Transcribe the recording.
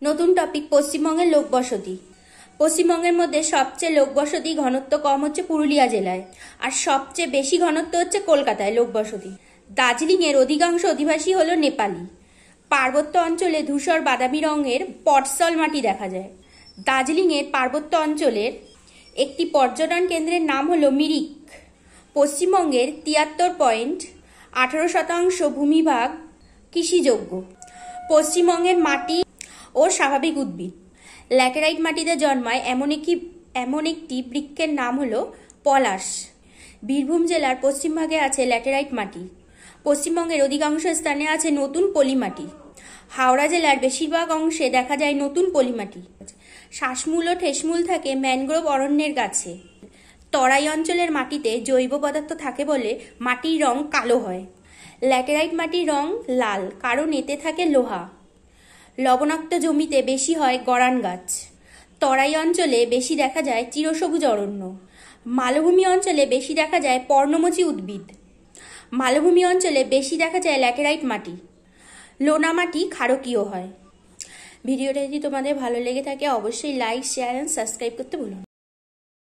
নতুন টপিক পশ্চিমবঙ্গের লোকবসতি। পশ্চিমবঙ্গের মধ্যে সবচেয়ে লোকবসতি ঘনত্ব কম হচ্ছে পুরুলিয়া জেলায়, আর সবচেয়ে বেশি ঘনত্ব হচ্ছে কলকাতায় লোকবসতি। দার্জিলিংয়ের অধিকাংশ অধিবাসী হলো নেপালি। পার্বত্য অঞ্চলে ধূসর বাদামি রঙের পটসল মাটি দেখা যায়। দার্জিলিংয়ের পার্বত্য অঞ্চলের একটি পর্যটন কেন্দ্রের নাম হলো মিরিক। পশ্চিমবঙ্গের 73.18% ভূমিভাগ কৃষিযোগ্য। পশ্চিমবঙ্গের মাটি ও স্বাভাবিক উদ্ভিদ। ল্যাটেরাইট মাটিতে জন্মায় এমন একটি বৃক্ষের নাম হলো পলাশ। বীরভূম জেলার পশ্চিমভাগে আছে ল্যাটেরাইট মাটি। পশ্চিমবঙ্গের অধিকাংশ স্থানে আছে নতুন পলিমাটি। হাওড়া জেলার বেশিরভাগ অংশে দেখা যায় নতুন পলিমাটি। শ্বাসমূল ও ঠেসমূল থাকে ম্যানগ্রোভ অরণ্যের গাছে। তরাই অঞ্চলের মাটিতে জৈব পদার্থ থাকে বলে মাটির রং কালো হয়। ল্যাটেরাইট মাটির রং লাল, কারণ এতে থাকে লোহা। লবণাক্ত জমিতে বেশি হয় গড়ান গাছ। তরাই অঞ্চলে বেশি দেখা যায় চিরসবুজ অরণ্য। মালভূমি অঞ্চলে বেশি দেখা যায় পর্ণমোচী উদ্ভিদ। মালভূমি অঞ্চলে বেশি দেখা যায় ল্যাটেরাইট মাটি। লোনা মাটি ক্ষারকীয় হয়। ভিডিওটা যদি তোমাদের ভালো লেগে থাকে অবশ্যই লাইক, শেয়ার অ্যান্ড সাবস্ক্রাইব করতে ভুলো না।